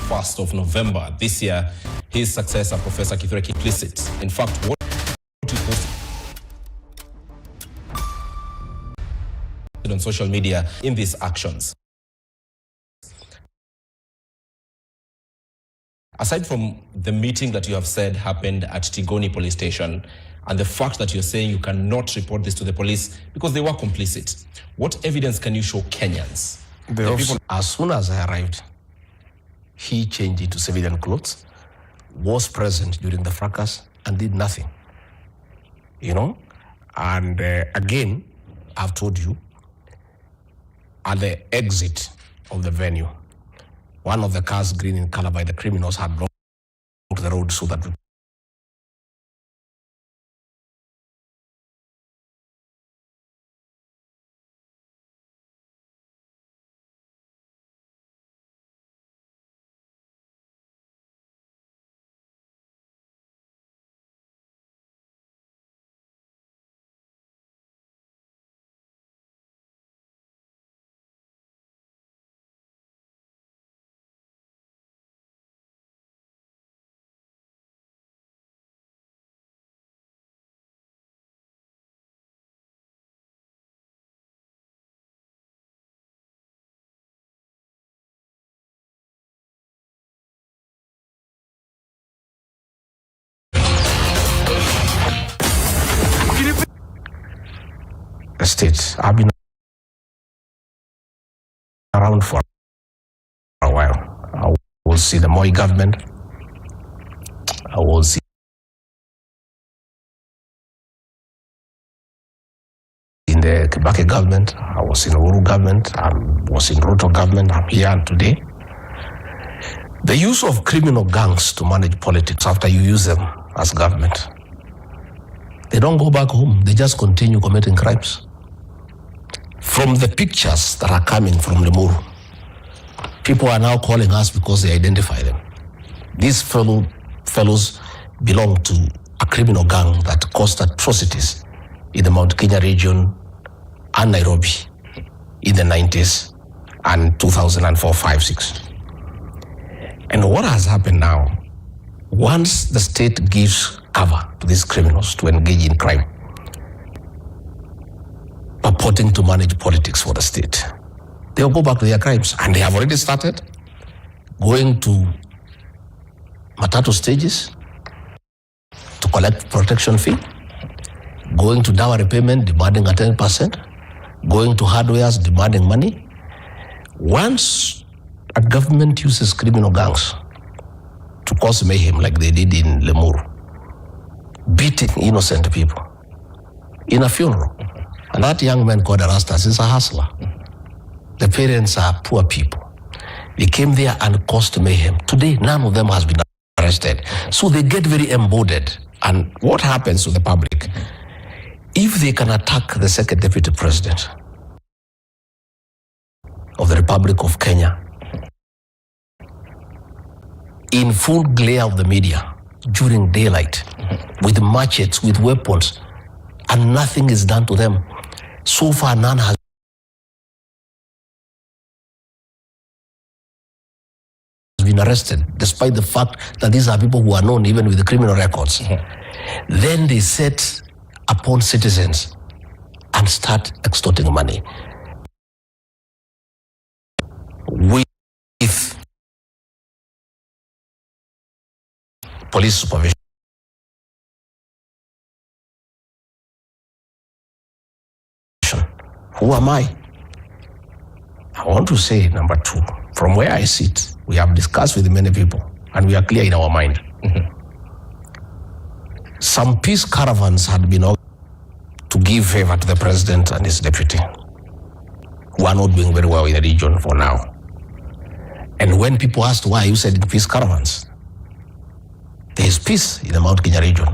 1st of November this year, his successor, Professor Kithure Kindiki, implicit. In fact, what he posted on social media in these actions. Aside from the meeting that you have said happened at Tigoni police station and the fact that you're saying you cannot report this to the police because they were complicit, what evidence can you show Kenyans? As soon as I arrived, he changed into civilian clothes, was present during the fracas and did nothing. And again, I've told you, at the exit of the venue, one of the cars green in color by the criminals had blocked the road so that the state. I've been around for a while. I will see the Moi government. I will see in the Kibaki government. I was in Uhuru government. I was in Ruto government. I'm here today. The use of criminal gangs to manage politics after you use them as government. They don't go back home. They just continue committing crimes. From the pictures that are coming from Limuru, people are now calling us because they identify them. These fellows belong to a criminal gang that caused atrocities in the Mount Kenya region and Nairobi in the 90s and 2004, 5, 6. And what has happened now, once the state gives cover to these criminals to engage in crime, purporting to manage politics for the state, they'll go back to their crimes. And they have already started going to Matatu stages to collect protection fee, going to dowry payment, demanding a 10%, going to hardwares, demanding money. Once a government uses criminal gangs to cause mayhem like they did in Limuru, beating innocent people in a funeral, and that young man called Erastus is a hustler. The parents are poor people. They came there and caused mayhem. Today, none of them has been arrested. So they get very embodied. And what happens to the public? If they can attack the second deputy president of the Republic of Kenya in full glare of the media during daylight, with machetes, with weapons, and nothing is done to them. So far, none has been arrested, despite the fact that these are people who are known even with the criminal records. Then they set upon citizens and start extorting money with police supervision. Who am I? I want to say, number two, from where I sit, we have discussed with many people and we are clear in our mind. Some peace caravans had been organized to give favor to the president and his deputy, who are not doing very well in the region for now. And when people asked why you said peace caravans, there is peace in the Mount Kenya region.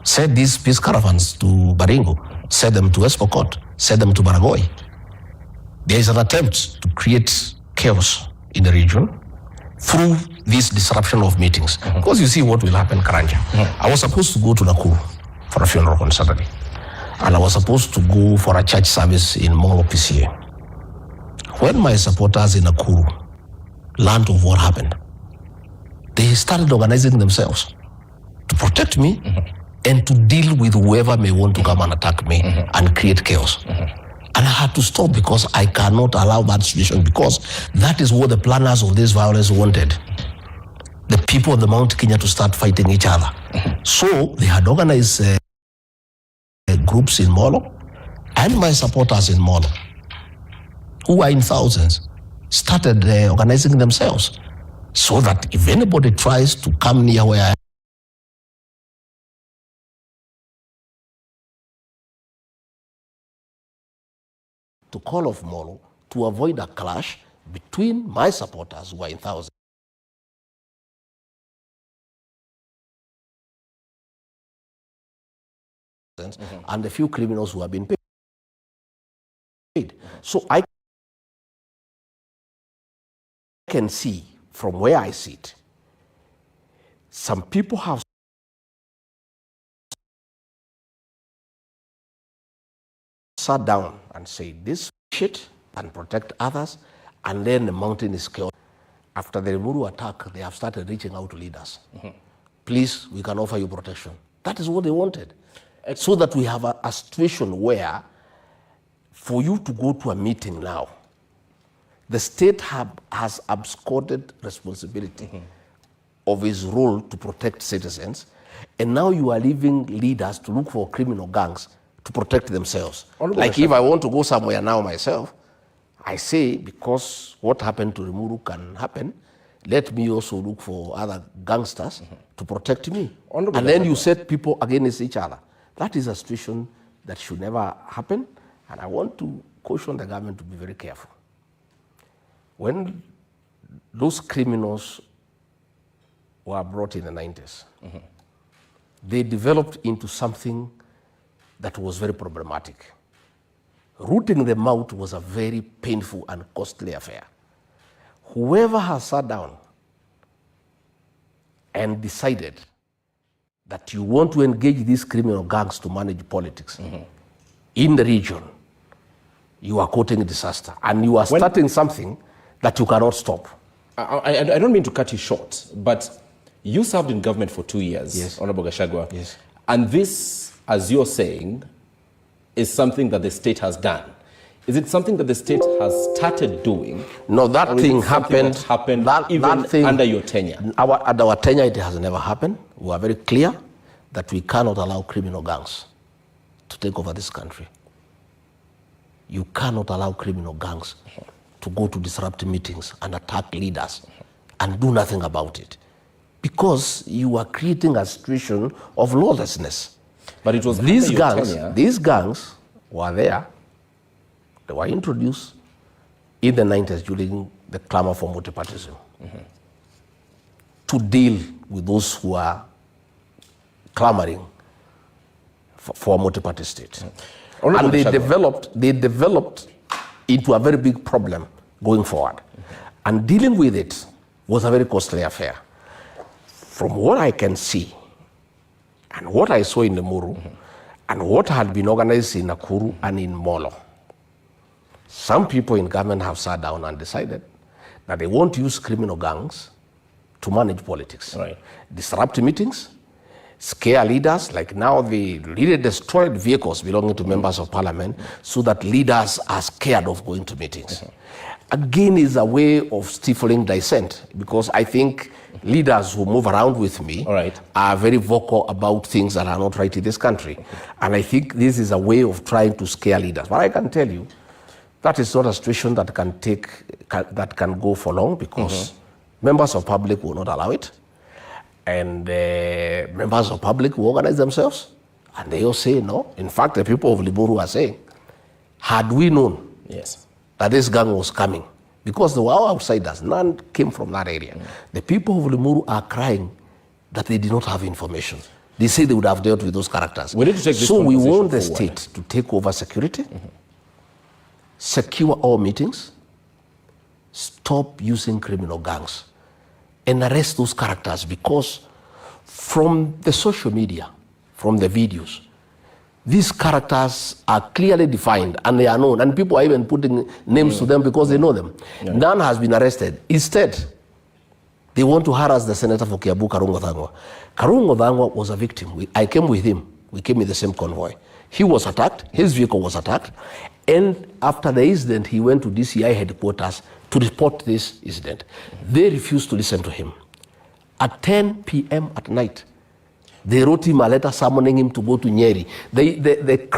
Send these peace caravans to Baringo, send them to Espokot, send them to Baragoi. There is an attempt to create chaos in the region through this disruption of meetings. Because you see what will happen, Karanja. I was supposed to go to Nakuru for a funeral on Saturday. And I was supposed to go for a church service in Molo PCA. When my supporters in Nakuru learned of what happened, they started organizing themselves to protect me and to deal with whoever may want to come and attack me and create chaos. And I had to stop because I cannot allow that situation, because that is what the planners of this violence wanted. The people of the Mount Kenya to start fighting each other. So they had organized groups in Molo, and my supporters in Molo, who are in thousands, started organizing themselves so that if anybody tries to come near where I am, to call off Molo to avoid a clash between my supporters, who are in thousands, and a few criminals who have been paid. So I can see from where I sit, some people have sat down and said this shit and protect others, and then the mountain is chaos. After the Limuru attack, they have started reaching out to leaders. Please, we can offer you protection. That is what they wanted. So that we have a situation where, for you to go to a meeting now, the state has absconded responsibility of its role to protect citizens, and now you are leaving leaders to look for criminal gangs to protect themselves. Like if I want to go somewhere now myself, I say, because what happened to Limuru can happen, let me also look for other gangsters to protect me. And then you set people against each other. That is a situation that should never happen, and I want to caution the government to be very careful. When those criminals were brought in the 90s, they developed into something that was very problematic. Rooting them out was a very painful and costly affair. Whoever has sat down and decided that you want to engage these criminal gangs to manage politics in the region, you are courting disaster, and you are starting something that you cannot stop. I don't mean to cut you short, but you served in government for 2 years, Yes. Honorable Gachagua. Yes. And this, as you're saying, is something that the state has done. Is it something that the state has started doing? No, that thing happened. Even that thing, under your tenure. Under our tenure, it has never happened. We are very clear that we cannot allow criminal gangs to take over this country. You cannot allow criminal gangs to go to disrupt meetings and attack leaders and do nothing about it, because you are creating a situation of lawlessness. But it was These under your tenure. These gangs were there. They were introduced in the 90s during the clamor for multipartyism to deal with those who are clamoring for a multi-party state. And they developed into a very big problem going forward. And dealing with it was a very costly affair. From what I can see, and what I saw in the Limuru, and what had been organized in Nakuru and in Molo, some people in government have sat down and decided that they want to use criminal gangs to manage politics. Right. Disrupt meetings, scare leaders, like now they really destroyed vehicles belonging to members of parliament so that leaders are scared of going to meetings. Again, is a way of stifling dissent, because I think leaders who move around with me are very vocal about things that are not right in this country. And I think this is a way of trying to scare leaders. But I can tell you, that is not a situation that can go for long, because members of public will not allow it. And members of public will organize themselves, and they all say no. In fact, the people of Limuru are saying, had we known that this gang was coming, because they were all outsiders, none came from that area. The people of Limuru are crying that they did not have information. They say they would have dealt with those characters. We need to take this so we want the forward. state to take over security, secure all meetings, stop using criminal gangs, and arrest those characters, because from the social media, from the videos, these characters are clearly defined and they are known, and people are even putting names to them because they know them. None has been arrested. Instead, They want to harass the senator for Kiambu, Karungo Thangwa. Karungo Thangwa was a victim. I came with him. We came in the same convoy. He was attacked. His vehicle was attacked. And after the incident, he went to DCI headquarters to report this incident. They refused to listen to him. At 10 p.m. at night, they wrote him a letter summoning him to go to Nyeri. The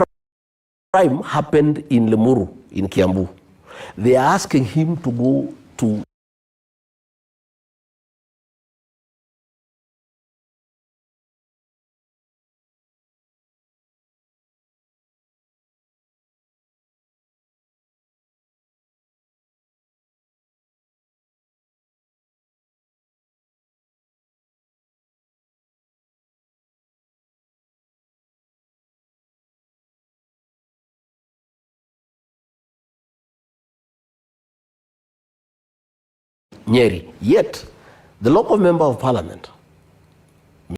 crime happened in Limuru, in Kiambu. They are asking him to go to Nyeri. Yet, the local member of parliament